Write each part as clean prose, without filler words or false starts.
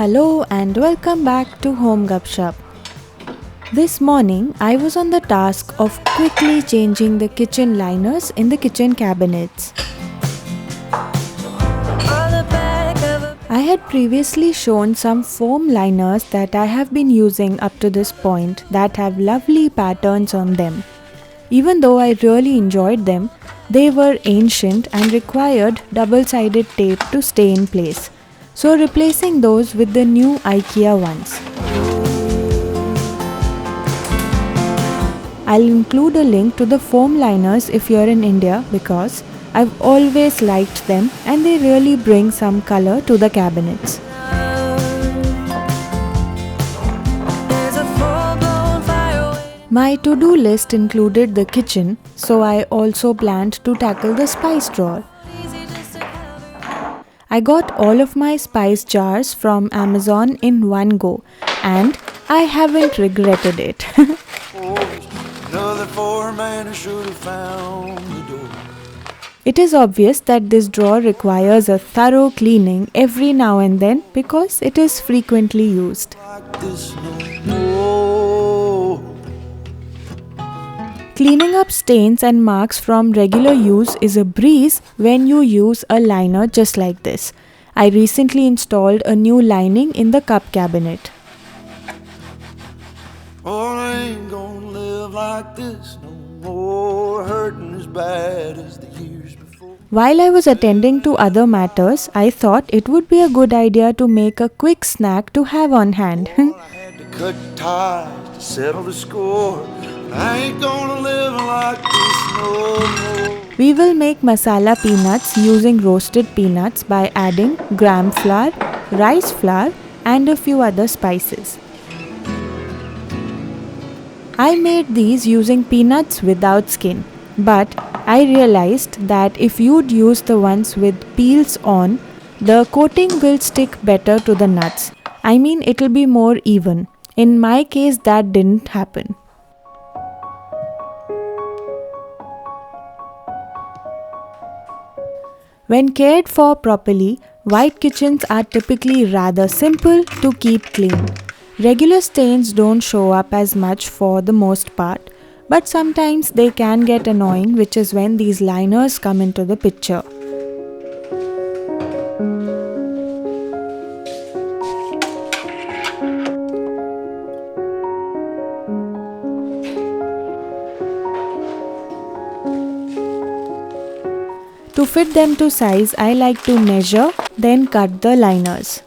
Hello and welcome back to Home Gupshup. This morning I was on the task of quickly changing the kitchen liners in the kitchen cabinets. I had previously shown some foam liners that I have been using up to this point that have lovely patterns on them. Even though I really enjoyed them, they were ancient and required double-sided tape to stay in place. So replacing those with the new IKEA ones. I'll include a link to the foam liners if you're in India because I've always liked them and they really bring some color to the cabinets. My to-do list included the kitchen, so I also planned to tackle the spice drawer. I got all of my spice jars from Amazon in one go and I haven't regretted it. It is obvious that this drawer requires a thorough cleaning every now and then because it is frequently used. Cleaning up stains and marks from regular use is a breeze when you use a liner just like this. I recently installed a new lining in the cup cabinet. Oh, I ain't gonna live like this no more, hurting as bad as the years before. While I was attending to other matters, I thought it would be a good idea to make a quick snack to have on hand. I had to cut ties to settle the score. I ain't gonna live like this no more. We will make masala peanuts using roasted peanuts by adding gram flour, rice flour and a few other spices. I made these using peanuts without skin, but I realized that if you'd use the ones with peels on, the coating will stick better to the nuts. I mean, it'll be more even. In my case, that didn't happen. When cared for properly, white kitchens are typically rather simple to keep clean. Regular stains don't show up as much for the most part, but sometimes they can get annoying, which is when these liners come into the picture. To fit them to size, I like to measure, then cut the liners.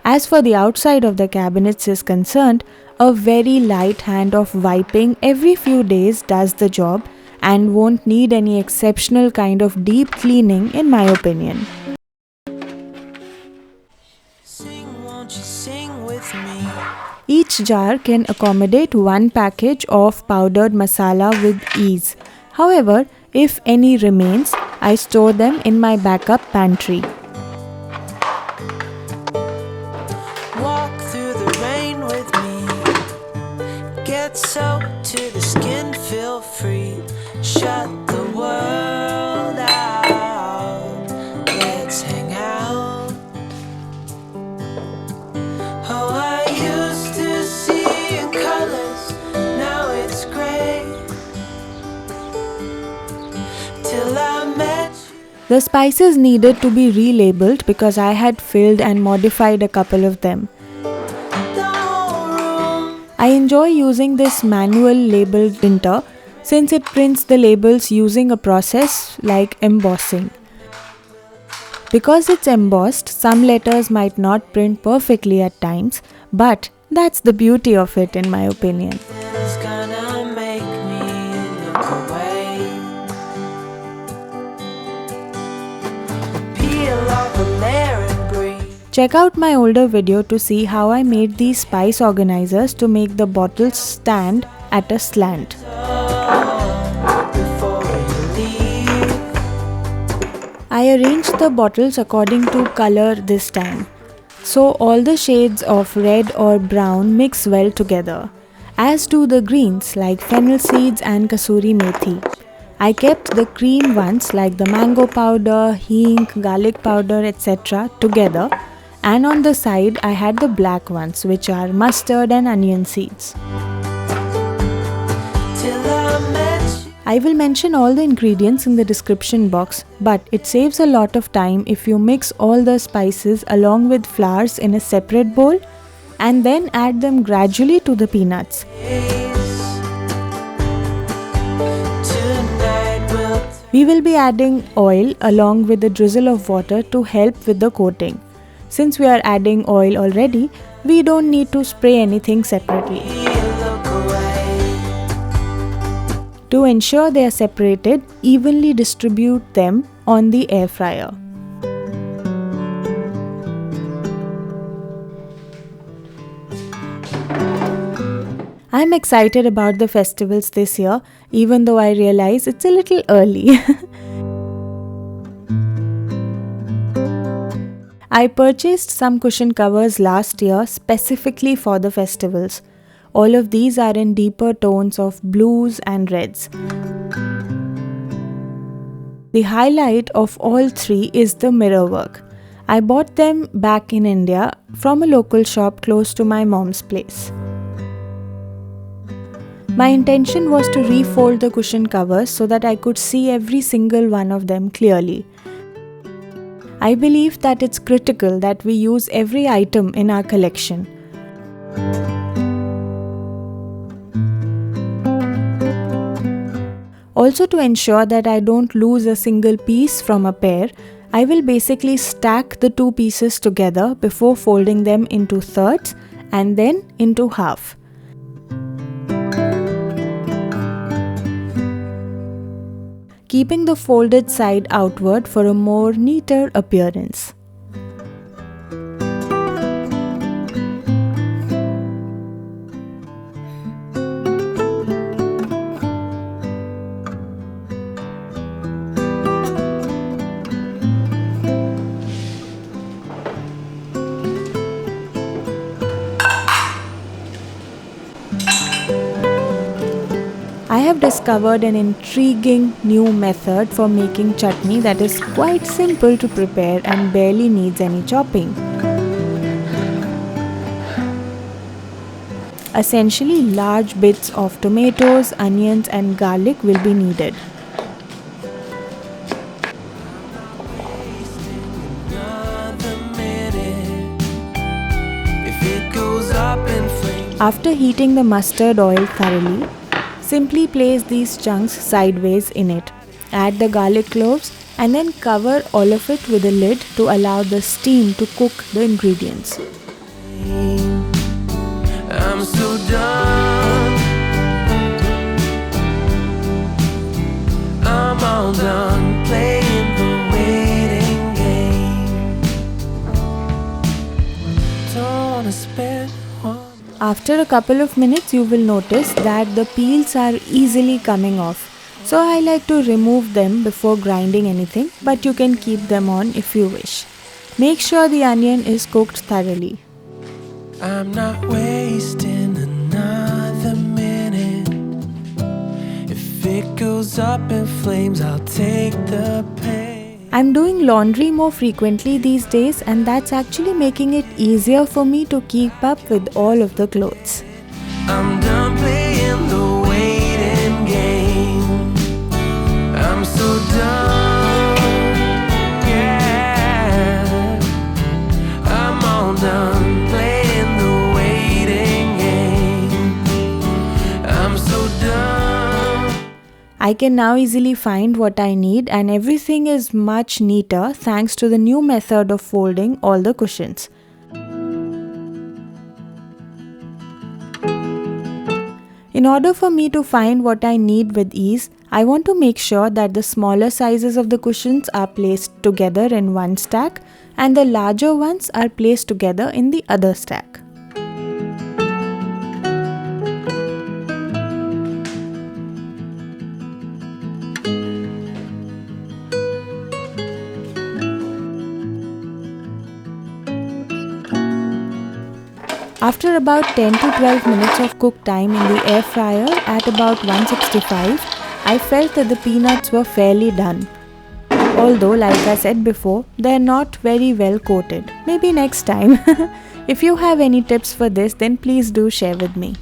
As for the outside of the cabinets is concerned, a very light hand of wiping every few days does the job and won't need any exceptional kind of deep cleaning in my opinion. Each jar can accommodate one package of powdered masala with ease. However, if any remains, I store them in my backup pantry. Walk through the rain with me. Get soaked to the skin, feel free. Shut the world out. Let's hang out. Oh, I used to see in colors, now it's gray. Till I met you. The spices needed to be relabeled because I had filled and modified a couple of them. I enjoy using this manual label printer since it prints the labels using a process like embossing. Because it's embossed, some letters might not print perfectly at times, but that's the beauty of it in my opinion. Check out my older video to see how I made these spice organizers to make the bottles stand at a slant. I arranged the bottles according to color this time. So all the shades of red or brown mix well together, as do the greens like fennel seeds and kasuri methi. I kept the cream ones like the mango powder, hing, garlic powder, etc. together, and on the side I had the black ones, which are mustard and onion seeds. I will mention all the ingredients in the description box, but it saves a lot of time if you mix all the spices along with flours in a separate bowl and then add them gradually to the peanuts. We will be adding oil along with a drizzle of water to help with the coating. Since we are adding oil already, we don't need to spray anything separately. To ensure they are separated, evenly distribute them on the air fryer. I'm excited about the festivals this year, even though I realize it's a little early. I purchased some cushion covers last year specifically for the festivals. All of these are in deeper tones of blues and reds. The highlight of all three is the mirror work. I bought them back in India from a local shop close to my mom's place. My intention was to refold the cushion covers so that I could see every single one of them clearly. I believe that it's critical that we use every item in our collection. Also, to ensure that I don't lose a single piece from a pair, I will basically stack the two pieces together before folding them into thirds and then into half. Keeping the folded side outward for a more neater appearance. I have discovered an intriguing new method for making chutney that is quite simple to prepare and barely needs any chopping. Essentially, large bits of tomatoes, onions and garlic will be needed. After heating the mustard oil thoroughly, simply place these chunks sideways in it. Add the garlic cloves and then cover all of it with a lid to allow the steam to cook the ingredients. I'm so done. I'm all done playing the waiting game. Don't wanna spend one. After a couple of minutes, you will notice that the peels are easily coming off. So I like to remove them before grinding anything, but you can keep them on if you wish. Make sure the onion is cooked thoroughly. I'm not wasting another minute. If it goes up in flames, I'll take the pain. I'm doing laundry more frequently these days, and that's actually making it easier for me to keep up with all of the clothes. I'm done playing the waiting game. I'm so done. Yeah. I'm all done playing the waiting game. I'm so done. I can now easily find what I need, and everything is much neater thanks to the new method of folding all the cushions. In order for me to find what I need with ease, I want to make sure that the smaller sizes of the cushions are placed together in one stack and the larger ones are placed together in the other stack. After about 10 to 12 minutes of cook time in the air fryer at about 165, I felt that the peanuts were fairly done. Although, like I said before, they're not very well coated. Maybe next time. If you have any tips for this, then please do share with me.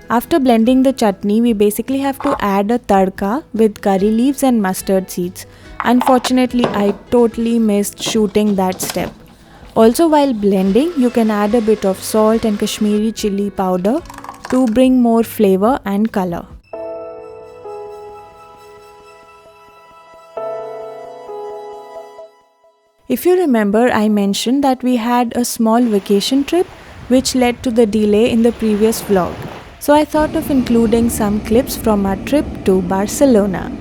After blending the chutney, we basically have to add a tadka with curry leaves and mustard seeds. Unfortunately, I totally missed shooting that step. Also, while blending, you can add a bit of salt and Kashmiri chili powder to bring more flavor and color. If you remember, I mentioned that we had a small vacation trip which led to the delay in the previous vlog. So I thought of including some clips from our trip to Barcelona.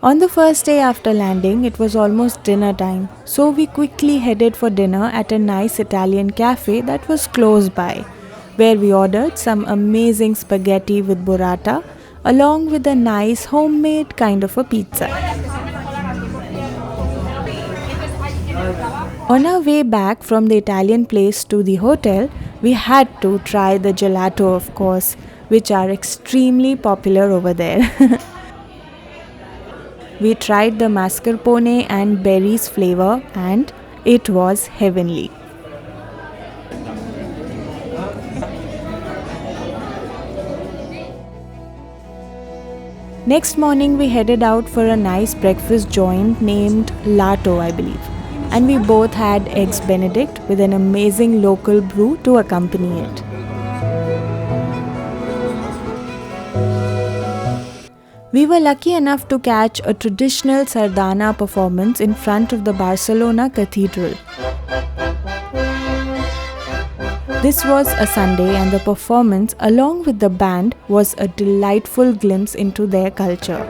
On the first day after landing, it was almost dinner time, so we quickly headed for dinner at a nice Italian cafe that was close by, where we ordered some amazing spaghetti with burrata along with a nice homemade kind of a pizza. On our way back from the Italian place to the hotel, we had to try the gelato, of course, which are extremely popular over there. We tried the mascarpone and berries flavor and it was heavenly. Next morning we headed out for a nice breakfast joint named Lato, I believe. And we both had eggs benedict with an amazing local brew to accompany it. We were lucky enough to catch a traditional sardana performance in front of the Barcelona Cathedral. This was a Sunday and the performance along with the band was a delightful glimpse into their culture.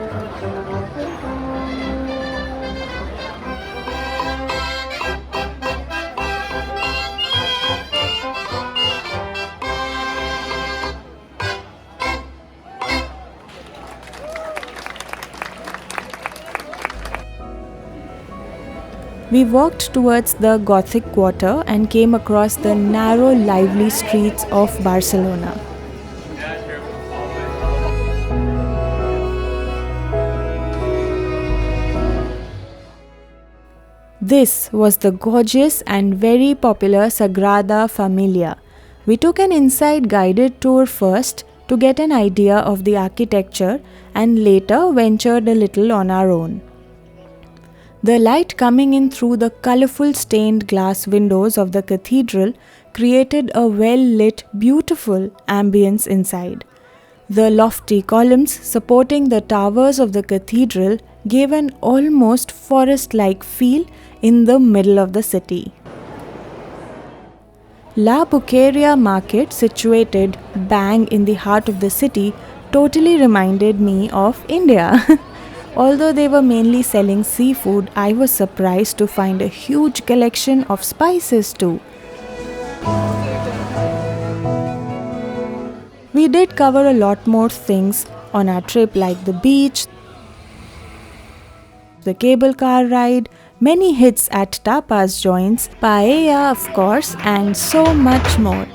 We walked towards the Gothic quarter and came across the narrow, lively streets of Barcelona. This was the gorgeous and very popular Sagrada Familia. We took an inside guided tour first to get an idea of the architecture and later ventured a little on our own. The light coming in through the colorful stained glass windows of the cathedral created a well-lit, beautiful ambience inside. The lofty columns supporting the towers of the cathedral gave an almost forest-like feel in the middle of the city. La Buqueria market, situated bang in the heart of the city, totally reminded me of India. Although they were mainly selling seafood, I was surprised to find a huge collection of spices too. We did cover a lot more things on our trip, like the beach, the cable car ride, many hits at tapas joints, paella of course, and so much more.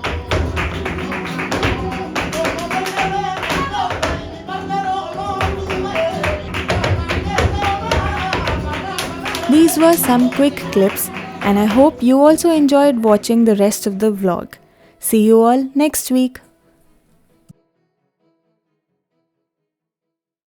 These were some quick clips and I hope you also enjoyed watching the rest of the vlog. See you all next week.